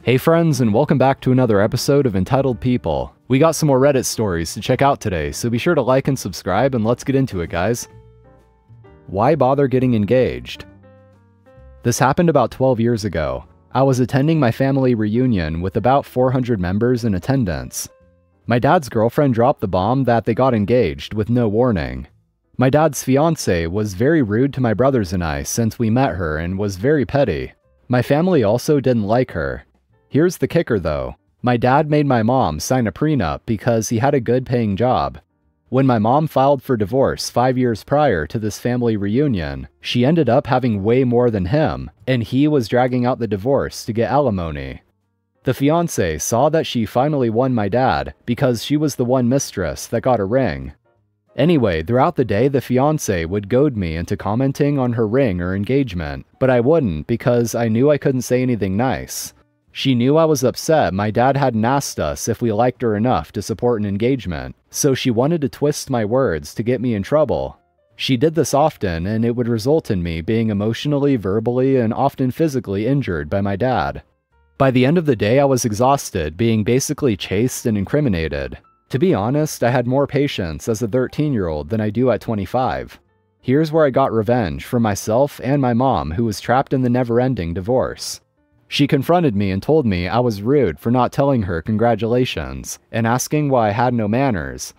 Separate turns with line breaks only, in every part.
Hey friends, and welcome back to another episode of Entitled People. We got some more Reddit stories to check out today, so be sure to like and subscribe, and let's get into it, guys. Why bother getting engaged? This happened about 12 years ago. I was attending my family reunion with about 400 members in attendance. My dad's girlfriend dropped the bomb that they got engaged with no warning. My dad's fiancée was very rude to my brothers and I since we met her and was very petty. My family also didn't like her. Here's the kicker though. My dad made my mom sign a prenup because he had a good paying job. When my mom filed for divorce 5 years prior to this family reunion, she ended up having way more than him, and he was dragging out the divorce to get alimony. The fiancée saw that she finally won my dad because she was the one mistress that got a ring. Anyway, throughout the day the fiancée would goad me into commenting on her ring or engagement, but I wouldn't because I knew I couldn't say anything nice. She knew I was upset my dad hadn't asked us if we liked her enough to support an engagement, so she wanted to twist my words to get me in trouble. She did this often, and it would result in me being emotionally, verbally, and often physically injured by my dad. By the end of the day I was exhausted, being basically chased and incriminated. To be honest, I had more patience as a 13-year-old than I do at 25. Here's where I got revenge for myself and my mom, who was trapped in the never-ending divorce. She confronted me and told me I was rude for not telling her congratulations, and asking why I had no manners.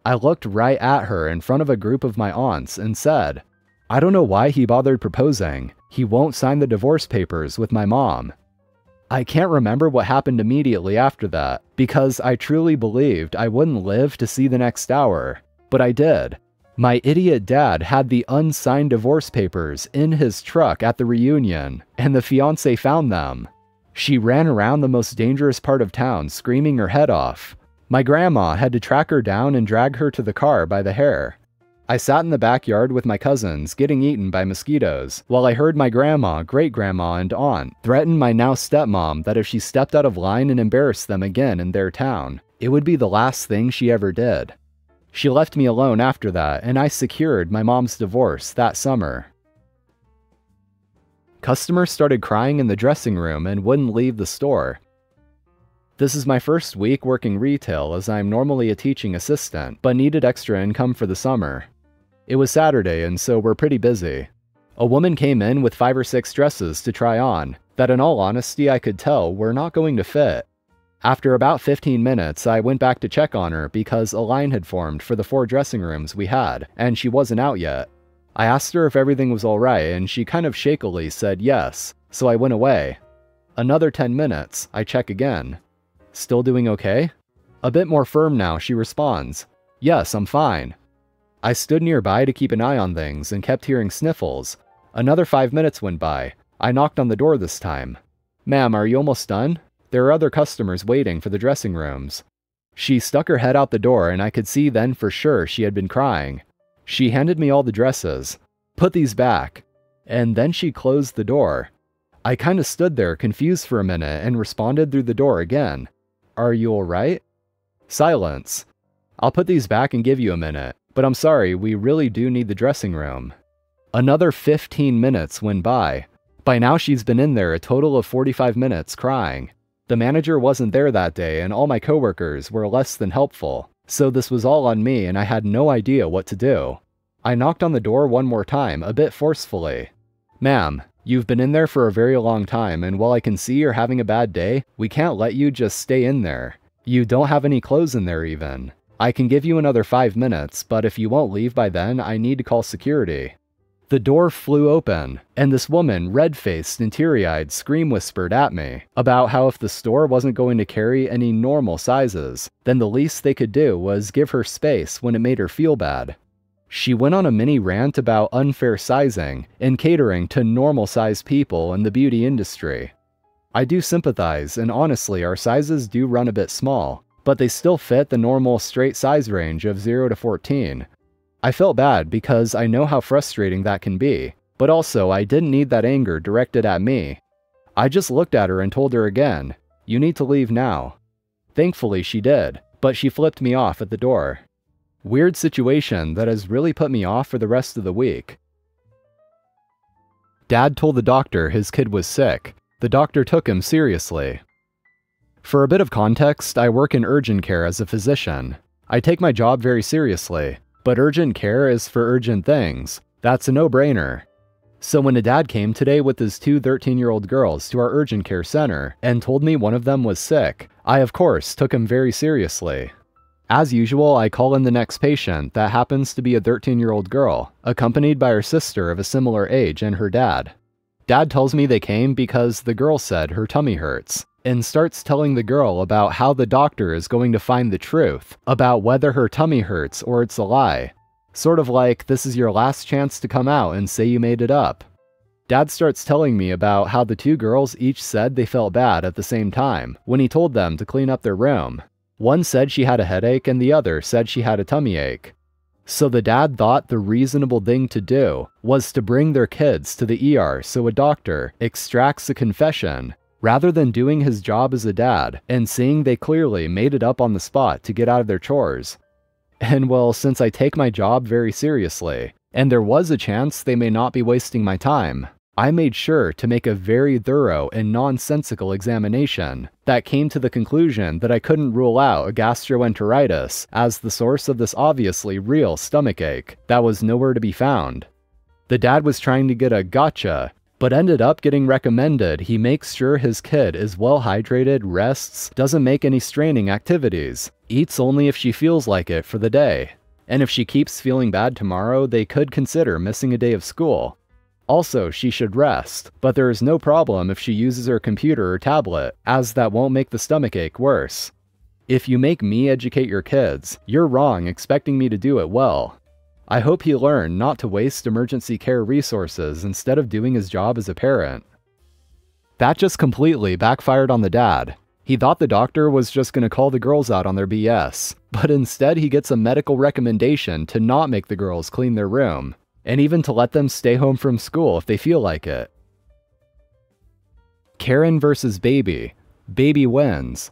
I looked right at her in front of a group of my aunts and said, "I don't know why he bothered proposing. He won't sign the divorce papers with my mom." I can't remember what happened immediately after that, because I truly believed I wouldn't live to see the next hour, but I did. My idiot dad had the unsigned divorce papers in his truck at the reunion, and the fiancée found them. She ran around the most dangerous part of town screaming her head off. My grandma had to track her down and drag her to the car by the hair. I sat in the backyard with my cousins getting eaten by mosquitoes, while I heard my grandma, great-grandma, and aunt threaten my now stepmom that if she stepped out of line and embarrassed them again in their town, it would be the last thing she ever did. She left me alone after that, and I secured my mom's divorce that summer. Customers started crying in the dressing room and wouldn't leave the store. This is my first week working retail, as I'm normally a teaching assistant, but needed extra income for the summer. It was Saturday, and so we're pretty busy. A woman came in with 5 or 6 dresses to try on, that in all honesty I could tell were not going to fit. After about 15 minutes, I went back to check on her because a line had formed for the 4 dressing rooms we had, and she wasn't out yet. I asked her if everything was alright, and she kind of shakily said yes, so I went away. Another 10 minutes, I check again. "Still doing okay?" A bit more firm now, she responds, "Yes, I'm fine." I stood nearby to keep an eye on things and kept hearing sniffles. Another 5 minutes went by. I knocked on the door this time. "Ma'am, are you almost done? There are other customers waiting for the dressing rooms." She stuck her head out the door, and I could see then for sure she had been crying. She handed me all the dresses. "Put these back." And then she closed the door. I kinda stood there confused for a minute and responded through the door again. "Are you alright?" Silence. "I'll put these back and give you a minute, but I'm sorry, we really do need the dressing room." Another 15 minutes went by. By now she's been in there a total of 45 minutes crying. The manager wasn't there that day, and all my coworkers were less than helpful, so this was all on me and I had no idea what to do. I knocked on the door one more time, a bit forcefully. "Ma'am, you've been in there for a very long time, and while I can see you're having a bad day, we can't let you just stay in there. You don't have any clothes in there even. I can give you another 5 minutes, but if you won't leave by then, I need to call security." The door flew open, and this woman, red-faced and teary-eyed, scream-whispered at me about how if the store wasn't going to carry any normal sizes, then the least they could do was give her space when it made her feel bad. She went on a mini rant about unfair sizing and catering to normal-sized people in the beauty industry. I do sympathize, and honestly our sizes do run a bit small, but they still fit the normal straight size range of 0 to 14. I felt bad because I know how frustrating that can be, but also I didn't need that anger directed at me. I just looked at her and told her again, "You need to leave now." Thankfully she did, but she flipped me off at the door. Weird situation that has really put me off for the rest of the week. Dad told the doctor his kid was sick. The doctor took him seriously. For a bit of context, I work in urgent care as a physician. I take my job very seriously, but urgent care is for urgent things. That's a no-brainer. So when a dad came today with his two 13-year-old girls to our urgent care center and told me one of them was sick, I of course took him very seriously. As usual, I call in the next patient that happens to be a 13-year-old girl, accompanied by her sister of a similar age and her dad. Dad tells me they came because the girl said her tummy hurts, and starts telling the girl about how the doctor is going to find the truth about whether her tummy hurts or it's a lie. Sort of like, this is your last chance to come out and say you made it up. Dad starts telling me about how the two girls each said they felt bad at the same time when he told them to clean up their room. One said she had a headache and the other said she had a tummy ache. So the dad thought the reasonable thing to do was to bring their kids to the ER so a doctor extracts a confession, rather than doing his job as a dad and seeing they clearly made it up on the spot to get out of their chores. And well, since I take my job very seriously, and there was a chance they may not be wasting my time, I made sure to make a very thorough and nonsensical examination that came to the conclusion that I couldn't rule out a gastroenteritis as the source of this obviously real stomachache that was nowhere to be found. The dad was trying to get a gotcha, but ended up getting recommended he makes sure his kid is well hydrated, rests, doesn't make any straining activities, eats only if she feels like it for the day, and if she keeps feeling bad tomorrow, they could consider missing a day of school. Also, she should rest, but there is no problem if she uses her computer or tablet, as that won't make the stomachache worse. If you make me educate your kids, you're wrong expecting me to do it well. I hope he learned not to waste emergency care resources instead of doing his job as a parent. That just completely backfired on the dad. He thought the doctor was just going to call the girls out on their BS, but instead he gets a medical recommendation to not make the girls clean their room, and even to let them stay home from school if they feel like it. Karen versus baby. Baby wins.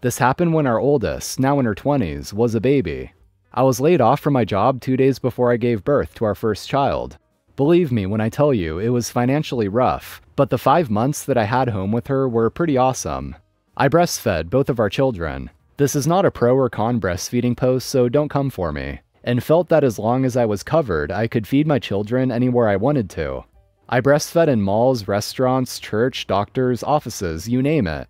This happened when our oldest, now in her 20s, was a baby. I was laid off from my job 2 days before I gave birth to our first child. Believe me when I tell you it was financially rough, but the 5 months that I had home with her were pretty awesome. I breastfed both of our children. This is not a pro or con breastfeeding post, so don't come for me. And felt that as long as I was covered, I could feed my children anywhere I wanted to. I breastfed in malls, restaurants, church, doctors, offices, you name it.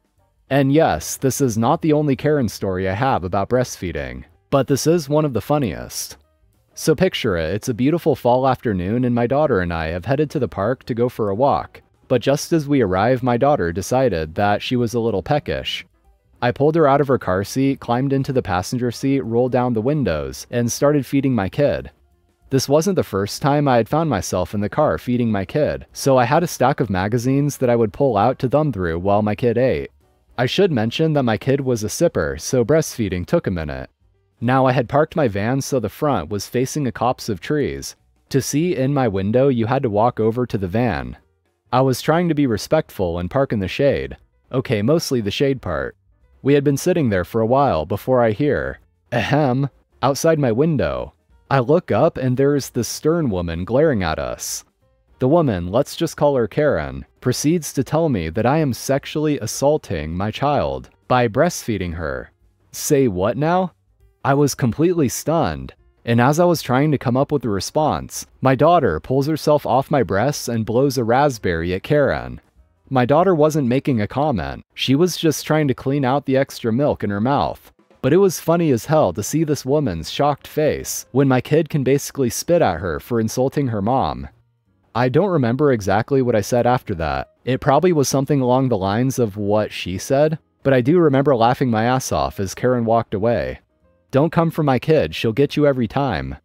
And yes, this is not the only Karen story I have about breastfeeding, but this is one of the funniest. So picture it, it's a beautiful fall afternoon and my daughter and I have headed to the park to go for a walk, but just as we arrive, my daughter decided that she was a little peckish. I pulled her out of her car seat, climbed into the passenger seat, rolled down the windows, and started feeding my kid. This wasn't the first time I had found myself in the car feeding my kid, so I had a stack of magazines that I would pull out to thumb through while my kid ate. I should mention that my kid was a sipper, so breastfeeding took a minute. Now I had parked my van so the front was facing a copse of trees. To see in my window, you had to walk over to the van. I was trying to be respectful and park in the shade. Okay, mostly the shade part. We had been sitting there for a while before I hear, ahem, outside my window. I look up and there's this stern woman glaring at us. The woman, let's just call her Karen, proceeds to tell me that I am sexually assaulting my child by breastfeeding her. Say what now? I was completely stunned, and as I was trying to come up with a response, my daughter pulls herself off my breasts and blows a raspberry at Karen. My daughter wasn't making a comment, she was just trying to clean out the extra milk in her mouth. But it was funny as hell to see this woman's shocked face when my kid can basically spit at her for insulting her mom. I don't remember exactly what I said after that. It probably was something along the lines of what she said, but I do remember laughing my ass off as Karen walked away. Don't come for my kid, she'll get you every time.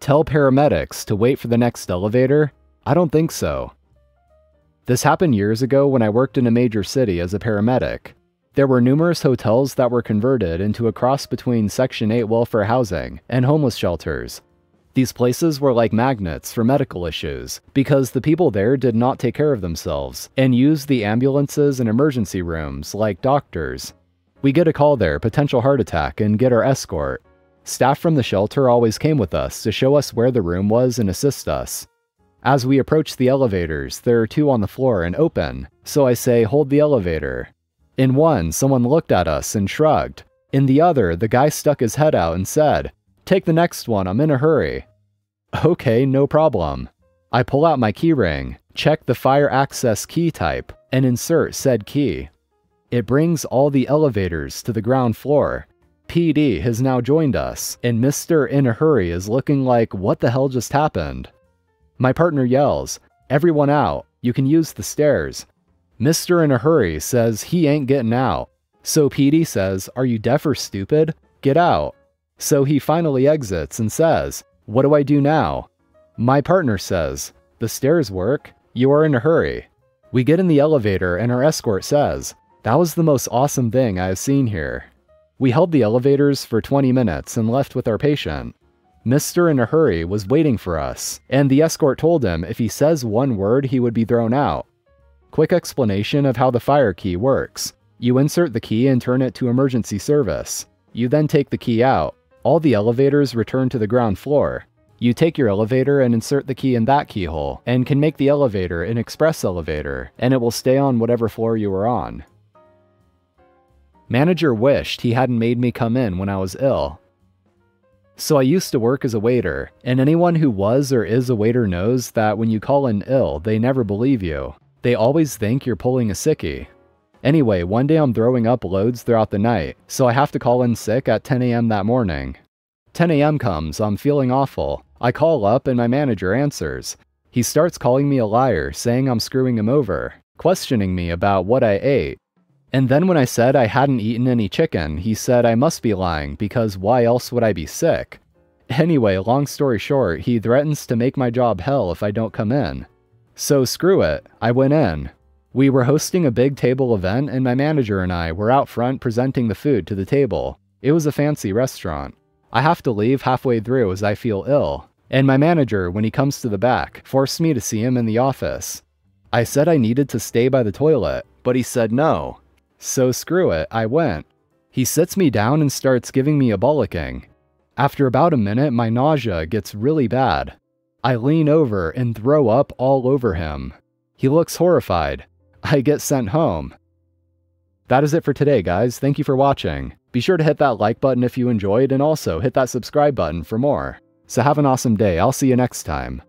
Tell paramedics to wait for the next elevator? I don't think so. This happened years ago when I worked in a major city as a paramedic. There were numerous hotels that were converted into a cross between Section 8 welfare housing and homeless shelters. These places were like magnets for medical issues, because the people there did not take care of themselves, and used the ambulances and emergency rooms like doctors. We get a call there, potential heart attack, and get our escort. Staff from the shelter always came with us to show us where the room was and assist us. As we approach the elevators, there are 2 on the floor and open, so I say, hold the elevator. In one, someone looked at us and shrugged. In the other, the guy stuck his head out and said, "Take the next one, I'm in a hurry." Okay, no problem. I pull out my keyring, check the fire access key type, and insert said key. It brings all the elevators to the ground floor. PD has now joined us, and Mr. In a Hurry is looking like, what the hell just happened? My partner yells, "Everyone out, you can use the stairs." Mr. In a Hurry says he ain't getting out. So PD says, "Are you deaf or stupid? Get out." So he finally exits and says, "What do I do now?" My partner says, "The stairs work. You are in a hurry." We get in the elevator and our escort says, "That was the most awesome thing I have seen here." We held the elevators for 20 minutes and left with our patient. Mr. In a Hurry was waiting for us, and the escort told him if he says one word he would be thrown out. Quick explanation of how the fire key works. You insert the key and turn it to emergency service. You then take the key out. All the elevators return to the ground floor. You take your elevator and insert the key in that keyhole, and can make the elevator an express elevator, and it will stay on whatever floor you are on. Manager wished he hadn't made me come in when I was ill. So I used to work as a waiter, and anyone who was or is a waiter knows that when you call in ill, they never believe you. They always think you're pulling a sickie. Anyway, one day I'm throwing up loads throughout the night, so I have to call in sick at 10 a.m. that morning. 10 a.m. comes, I'm feeling awful. I call up and my manager answers. He starts calling me a liar, saying I'm screwing him over, questioning me about what I ate. And then when I said I hadn't eaten any chicken, he said I must be lying because why else would I be sick? Anyway, long story short, he threatens to make my job hell if I don't come in. So screw it, I went in. We were hosting a big table event and my manager and I were out front presenting the food to the table. It was a fancy restaurant. I have to leave halfway through as I feel ill, and my manager, when he comes to the back, forced me to see him in the office. I said I needed to stay by the toilet, but he said no. So screw it, I went. He sits me down and starts giving me a bollocking. After about a minute, my nausea gets really bad. I lean over and throw up all over him. He looks horrified. I get sent home. That is it for today, guys. Thank you for watching. Be sure to hit that like button if you enjoyed, and also hit that subscribe button for more. So have an awesome day. I'll see you next time.